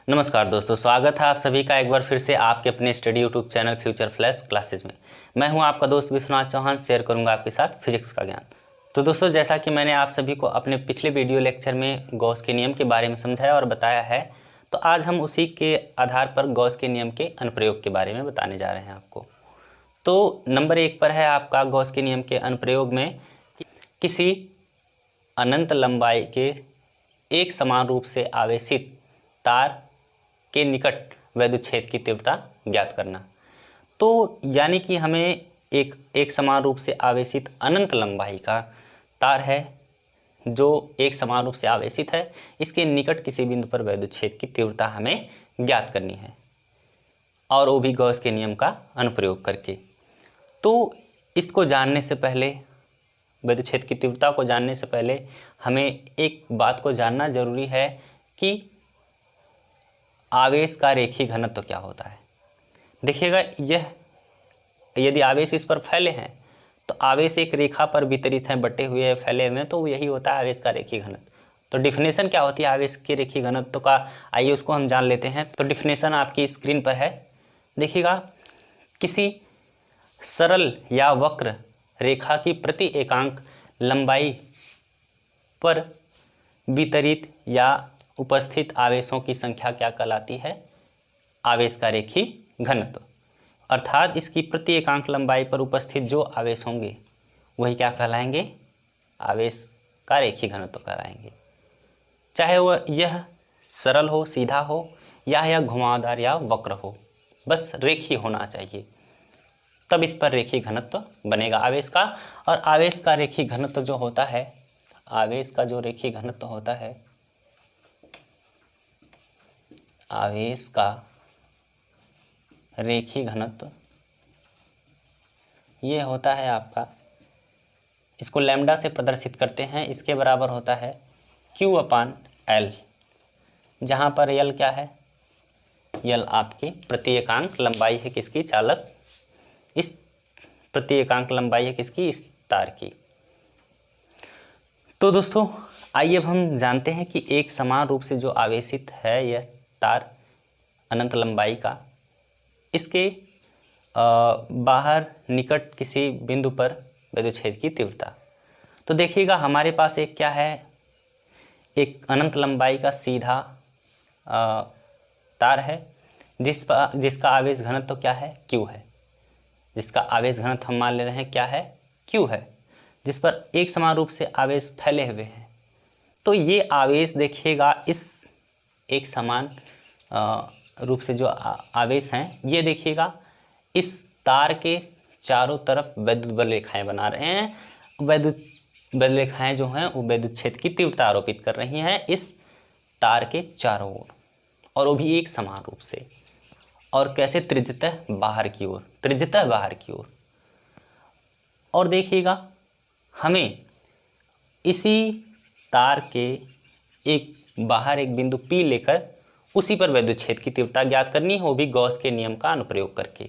नमस्कार दोस्तों, स्वागत है आप सभी का एक बार फिर से आपके अपने study YouTube channel future flash classes में। मैं हूं आपका दोस्त विश्वनाथ चौहान। शेयर करूंगा आपके साथ फिजिक्स का ज्ञान। तो दोस्तों, जैसा कि मैंने आप सभी को अपने पिछले वीडियो लेक्चर में गॉस के नियम के बारे में समझाया और बताया है, तो आज हम उसी के आधार पर गॉस के नियम के अनुप्रयोग के बारे में बताने जा रहे हैं आपको। तो नंबर 1 पर है आपका गॉस के नियम के अनुप्रयोग में किसी अनंत लंबाई के एक समान रूप से आवेशित तार के निकट वैद्युत क्षेत्र की तीव्रता ज्ञात करना। तो यानी कि हमें एक समान रूप से आवेशित अनंत लंबाई का तार है जो एक समान रूप से आवेशित है, इसके निकट किसी बिंदु पर वैद्युत क्षेत्र की तीव्रता हमें ज्ञात करनी है, और वो भी गॉस के नियम का अनुप्रयोग करके। तो इसको जानने से पहले, वैद्युत क्षेत्र की तीव्रता को जानने से पहले हमें एक बात को जानना जरूरी है कि आवेश का रेखीय घनत्व क्या होता है। देखिएगा, यह यदि आवेश इस पर फैले हैं तो आवेश एक रेखा पर वितरित हैं, बटे हुए फैले हुए हैं, तो यही होता है आवेश का रेखीय घनत्व। तो डिफिनेशन क्या होती है आवेश के रेखीय घनत्व का, आइए उसको हम जान लेते हैं। तो डिफिनेशन आपकी स्क्रीन पर है, देखिएगा। किसी सरल या वक्र रेखा की प्रति एकांक लंबाई पर वितरित या उपस्थित आवेशों की संख्या क्या कहलाती है? आवेश का रेखीय घनत्व। अर्थात इसकी प्रति एकांक लंबाई पर उपस्थित जो आवेश होंगे वही क्या कहलाएंगे? आवेश का रेखीय घनत्व कहलाएंगे। चाहे वह यह सरल हो, सीधा हो, या यह घुमावदार या वक्र हो, बस रेखीय होना चाहिए, तब इस पर रेखीय घनत्व बनेगा आवेश का। और आवेश का रेखीय घनत्व जो होता है, आवेश का जो रेखीय घनत्व होता है, आवेश का रेखीय घनत्व ये होता है आपका, इसको लैम्डा से प्रदर्शित करते हैं, इसके बराबर होता है Q/L, जहाँ पर L क्या है? L आपकी प्रति एकांक लंबाई है किसकी? चालक। इस प्रति एकांक लंबाई है किसकी? इस तार की। तो दोस्तों, आइए अब हम जानते हैं कि एक समान रूप से जो आवेशित है यह तार अनंत लंबाई का, इसके बाहर निकट किसी बिंदु पर वैद्युत क्षेत्र की तीव्रता। तो देखिएगा, हमारे पास एक क्या है, एक अनंत लंबाई का सीधा तार है जिसका आवेश घनत्व तो क्या है? Q है। जिसका आवेश घनत्व हम मान ले रहे हैं क्या है? Q है, जिस पर एक समान रूप से आवेश फैले हुए हैं। तो ये आवेश देखिएगा, इस एक समान रूप से जो आवेश हैं, ये देखिएगा इस तार के चारों तरफ वैद्युत बल रेखाएं बना रहे हैं। वैद्युत बल रेखाएं जो हैं वो वैद्युत क्षेत्र की तीव्रता आरोपित कर रही हैं इस तार के चारों ओर, और वो भी एक समान रूप से। और कैसे? त्रिज्यतः बाहर की ओर, त्रिज्यतः बाहर की ओर। और देखिएगा, हमें इसी तार के एक बाहर एक बिंदु P लेकर उसी पर वैद्युत क्षेत्र की तीव्रता ज्ञात करनी है, वो भी गॉस के नियम का अनुप्रयोग करके।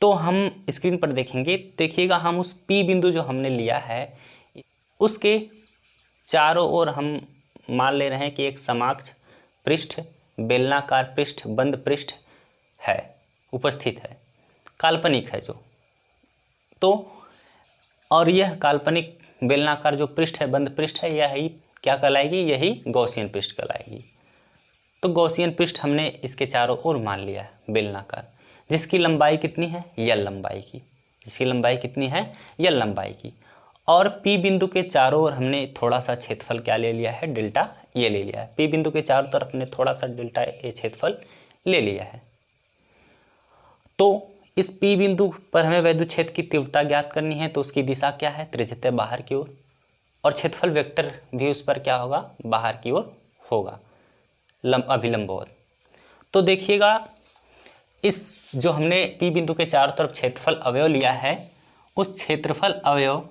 तो हम स्क्रीन पर देखेंगे, देखिएगा, हम उस P बिंदु जो हमने लिया है उसके चारों ओर हम मान ले रहे हैं कि एक समाक्ष पृष्ठ, बेलनाकार पृष्ठ, बंद पृष्ठ है, उपस्थित है, काल्पनिक है जो। तो और यह काल्पनिक बेलनाकार जो पृष्ठ है, बंद पृष्ठ है, यही क्या कहलाएगी? यही गॉसियन पृष्ठ कहलाएगी। तो गॉसियन पृष्ठ हमने इसके चारों ओर मान लिया है बेलनाकार, जिसकी लंबाई कितनी है? L लंबाई की। जिसकी लंबाई कितनी है? L लंबाई की। और P बिंदु के चारों ओर हमने थोड़ा सा क्षेत्रफल क्या ले लिया है? डेल्टा ये ले लिया है। P बिंदु के चारों तरफ हमने थोड़ा सा डेल्टा ये क्षेत्रफल ले लिया है। तो इस P बिंदु पर हमें वैद्युत क्षेत्र की तीव्रता ज्ञात करनी है, तो उसकी दिशा क्या है? त्रिज्यतः बाहर की ओर, और क्षेत्रफल वेक्टर भी उस पर क्या होगा? बाहर की ओर होगा, अभिलंबवत। तो देखिएगा, इस जो हमने P बिंदु के चारों तरफ क्षेत्रफल अवयव लिया है, उस क्षेत्रफल अवयव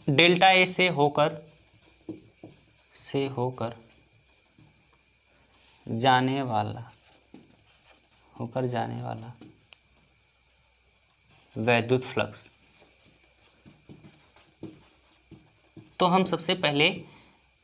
डेल्टा ए से होकर जाने वाला वैद्युत फ्लक्स। तो हम सबसे पहले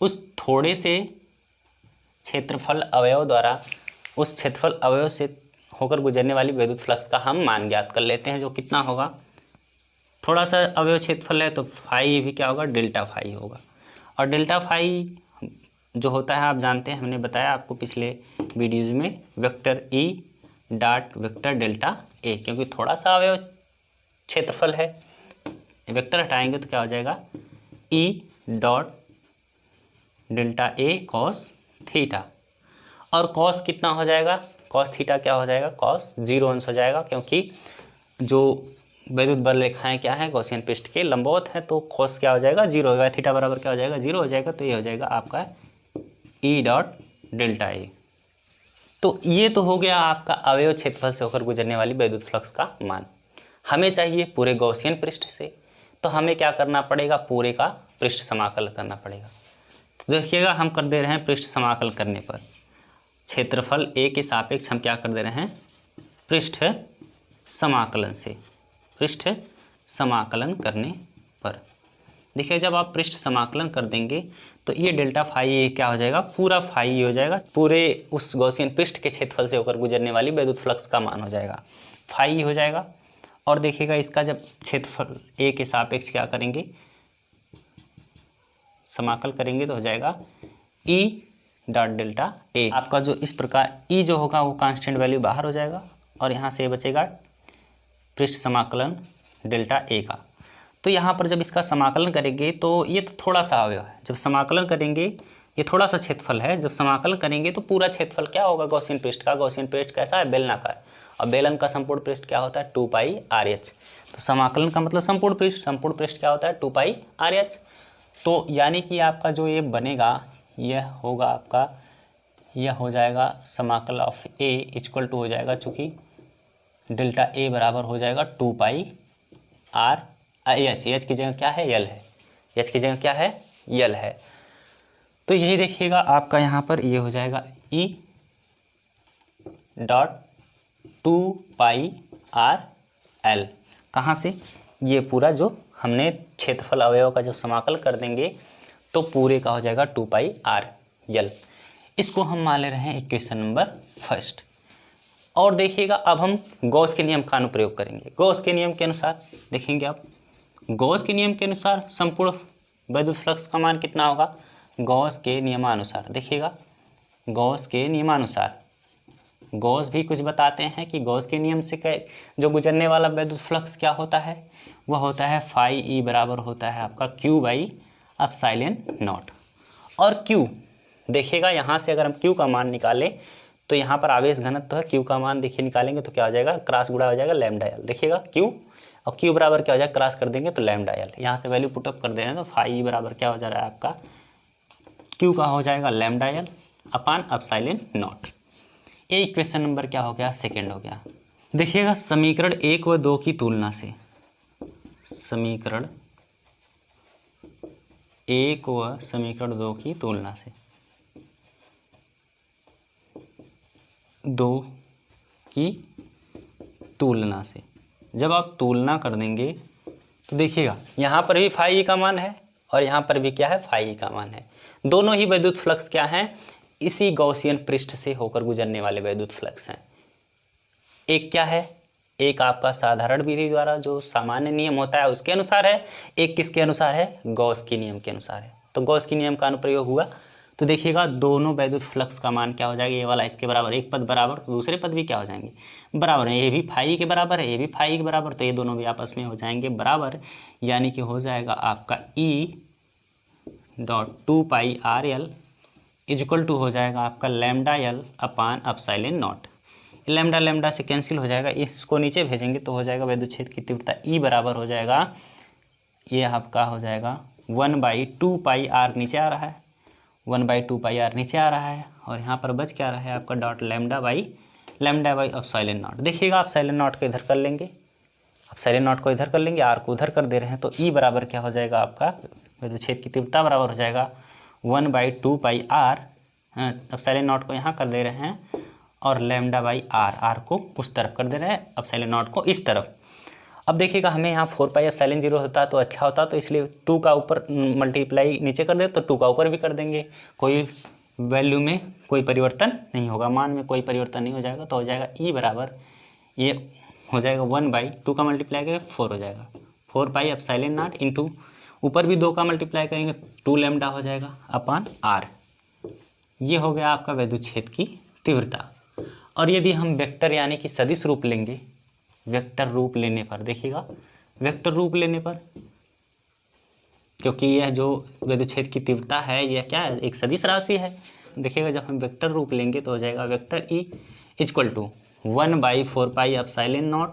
उस थोड़े से क्षेत्रफल अवयव द्वारा उस क्षेत्रफल अवयव से होकर गुजरने वाली विद्युत फ्लक्स का हम मान ज्ञात कर लेते हैं, जो कितना होगा, थोड़ा सा अवयव क्षेत्रफल है तो फाई भी क्या होगा, डेल्टा फाई होगा। और डेल्टा फाई जो होता है आप जानते हैं, हमने बताया आपको पिछले वीडियोज़ में, vector E dot vector delta A, क्योंकि थोड़ा सा अवयव क्षेत्रफल है, वेक्टर हटाएंगे तो क्या हो जाएगा, E dot delta A cos theta. और कॉस कितना हो जाएगा, कॉस थीटा क्या हो जाएगा, कॉस 0 अंश हो जाएगा, क्योंकि जो विद्युत बल रेखाएं क्या है, गॉसियन पृष्ठ के लंबवत है, तो कॉस क्या हो जाएगा, 0 हो जाएगा, थीटा बराबर क्या हो जाएगा, 0 हो जाएगा। तो ये हो जाएगा आपका ई डॉट डेल्टा ए। तो ये तो हो गया आपका अवयव क्षेत्रफल से होकर गुजरने वाली विद्युत फ्लक्स का मान। हमें चाहिए पूरे गॉसियन पृष्ठ से, तो हमें क्या करना पड़ेगा, पूरे का पृष्ठ समाकलन करना पड़ेगा। तो देखिएगा हम कर दे रहे हैं पृष्ठ समाकलन करने पर, क्षेत्रफल ए के सापेक्ष हम क्या कर दे रहे हैं, पृष्ठ समाकलन से, पृष्ठ समाकलन करने पर देखिए जब आप पृष्ठ समाकलन कर देंगे तो ये डेल्टा फाई ए क्या हो जाएगा, पूरा फाई हो जाएगा, पूरे उस गॉसियन पृष्ठ के क्षेत्रफल से होकर गुजरने वाली विद्युत फ्लक्स का मान हो जाएगा, फाई हो जाएगा। और देखिएगा इसका जब क्षेत्रफल ए के सापेक्ष क्या करेंगे, समाकल करेंगे तो हो जाएगा ई डॉट डेल्टा ए। आपका जो इस प्रकार ई जो होगा वो कांस्टेंट वैल्यू बाहर हो जाएगा और यहाँ से बचेगा पृष्ठ समाकलन डेल्टा ए का। तो यहाँ पर जब इसका समाकलन करेंगे तो ये तो थोड़ा सा अवयव है, जब समाकलन करेंगे ये थोड़ा सा क्षेत्रफल है, जब समाकलन करेंगे तो पूरा क्षेत्रफल क्या होगा गॉसियन पृष्ठ का, गॉसियन पृष्ठ कैसा है, बेलनाकार, और बेलन का संपूर्ण पृष्ठ क्या होता है, 2 पाई आर एच। तो समाकलन का मतलब संपूर्ण पृष्ठ क्या होता है, 2 पाई आर एच। तो यानी कि आपका जो ये बनेगा यह होगा आपका, यह हो जाएगा समाकल ऑफ ए इक्वल टू हो जाएगा, चूँकि डेल्टा ए बराबर हो जाएगा 2 पाई आर एच। एच की जगह क्या है, यल है, एच की जगह क्या है, यल है। तो यही देखिएगा आपका यहाँ पर ये हो जाएगा ई डॉट 2 पाई आर एल। कहाँ से, ये पूरा जो हमने क्षेत्रफल अवयव का जो समाकल कर देंगे तो पूरे का हो जाएगा 2 पाई आर एल। इसको हम मान ले रहे हैं इक्वेशन नंबर फर्स्ट। और देखिएगा अब हम गॉस के नियम का अनुप्रयोग करेंगे। गॉस के नियम के अनुसार देखेंगे आप, गॉस के नियम के अनुसार संपूर्ण विद्युत फ्लक्स का मान कितना होगा, गॉस के नियमानुसार। देखिएगा गॉस के नियमानुसार, गॉस भी कुछ बताते हैं कि गॉस के नियम से जो गुजरने वाला विद्युत फ्लक्स क्या होता है, वह होता है फाई ई बराबर होता है आपका क्यू बाई एप्सिलॉन नॉट। और क्यू देखिएगा यहाँ से अगर हम क्यू का मान निकालें तो यहाँ पर आवेश घनत्व है, क्यू का मान देखिए निकालेंगे तो क्या हो जाएगा, क्रॉस गुणा हो जाएगा लैम्डा एल। देखिएगा क्यू और क्यू बराबर क्या हो जाएगा, क्रॉस कर देंगे तो लैम्डा एल। यहाँ से वैल्यू पुटअप कर दे रहे हैं तो फाई बराबर क्या हो जा रहा है आपका, क्यू का हो जाएगा lambda L upon epsilon not. ये इक्वेशन नंबर क्या हो गया, सेकेंड हो गया। देखिएगा समीकरण 1 व 2 की तुलना से, समीकरण 1 व समीकरण 2 की तुलना से, 2 की तुलना से जब आप तुलना कर देंगे तो देखिएगा यहाँ पर भी फाई का मान है और यहाँ पर भी क्या है, फाई का मान है। दोनों ही विद्युत फ्लक्स क्या हैं, इसी गॉसियन पृष्ठ से होकर गुजरने वाले विद्युत फ्लक्स हैं। एक क्या है, एक आपका साधारण विधि द्वारा जो सामान्य नियम होता है उसके अनुसार है, एक किसके अनुसार है, गॉस के नियम के अनुसार है। तो गॉस के नियम का अनुप्रयोग हुआ तो देखिएगा दोनों विद्युत फ्लक्स का मान क्या हो जाएगा, ये वाला इसके बराबर, एक पद बराबर तो दूसरे पद भी क्या हो जाएंगे, बराबर है। ये भी फाई के बराबर है, ये भी फाई के बराबर, तो ये दोनों भी आपस में हो जाएंगे बराबर, यानी कि हो जाएगा आपका E dot 2 pi R L equal to हो जाएगा आपका lambda L upon epsilon naught. Lambda lambda से कैंसिल हो जाएगा, इसको नीचे भेजेंगे तो हो जाएगा विद्युत क्षेत्र की तीव्रता ई बराबर हो जाएगा, ये आपका हो जाएगा 1/2 पाई आर नीचे आ रहा है, 1/2 पाई आर नीचे आ रहा है और यहाँ पर बच क्या रहा है आपका dot lambda by epsilon not. देखिएगा एप्सिलॉन नॉट को इधर कर लेंगे, एप्सिलॉन नॉट को इधर कर लेंगे, आर को उधर कर दे रहे हैं तो ई बराबर क्या हो जाएगा आपका विद्युत क्षेत्र की तीव्रता बराबर हो जाएगा 1/2 पाई आर, एप्सिलॉन नॉट को यहाँ कर दे रहे हैं और लैम्डा बाई आर, आर को उस तरफ कर दे रहे हैं, एप्सिलॉन नॉट को इस तरफ। अब देखिएगा हमें यहाँ 4πε0 होता तो अच्छा होता, तो इसलिए 2 का ऊपर मल्टीप्लाई नीचे कर दे तो 2 का ऊपर भी कर देंगे, कोई वैल्यू में कोई परिवर्तन नहीं होगा, मान में कोई परिवर्तन नहीं हो जाएगा। तो हो जाएगा ई बराबर ये हो जाएगा 1/2 का मल्टीप्लाई करेंगे 4 हो जाएगा 4πε0 इंटू ऊपर भी 2 का मल्टीप्लाई करेंगे 2 लैम्डा हो जाएगा अपान r। ये हो गया आपका विद्युत क्षेत्र की तीव्रता। और यदि हम वेक्टर यानी कि सदिश रूप लेंगे, वेक्टर रूप लेने पर देखिएगा, वेक्टर रूप लेने पर, क्योंकि यह जो विद्युत क्षेत्र की तीव्रता है यह क्या है, एक सदिश राशि है। देखिएगा जब हम वेक्टर रूप लेंगे तो हो जाएगा vector E equal to 1/4πε0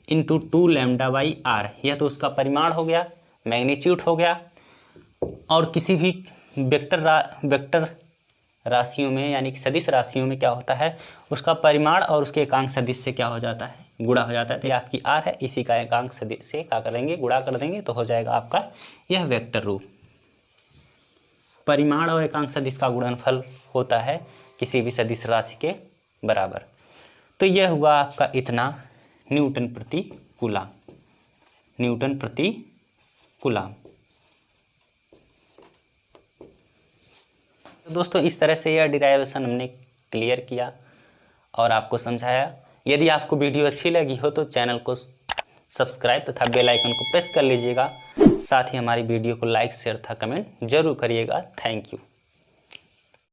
into 2 λ/r। यह तो उसका परिमाण हो गया, मैग्नीट्यूड हो गया। और किसी भी वेक्टर राशियों में यानी कि सदिश राशियों में क्या होता है, उसका परिमाण और उसके एकांक सदिश से क्या हो जाता है, गुणा हो जाता है। तो ये आपकी r है, इसी का एकांक सदिश से क्या करेंगे, गुणा कर देंगे, तो हो जाएगा आपका यह वेक्टर रूप। परिमाण और एकांक सदिश का गुणनफल होता है किसी भी सदिश राशि के बराबर। तो यह हुआ आपका इतना न्यूटन प्रति कूलम, न्यूटन प्रति कूलम। तो दोस्तों इस तरह से यह डिराइवेशन हमने क्लियर किया और आपको समझाया। यदि आपको वीडियो अच्छी लगी हो तो चैनल को सब्सक्राइब तथा बेल आइकन को प्रेस कर लीजिएगा। साथ ही हमारी वीडियो को लाइक शेयर तथा कमेंट जरूर करिएगा। Thank you.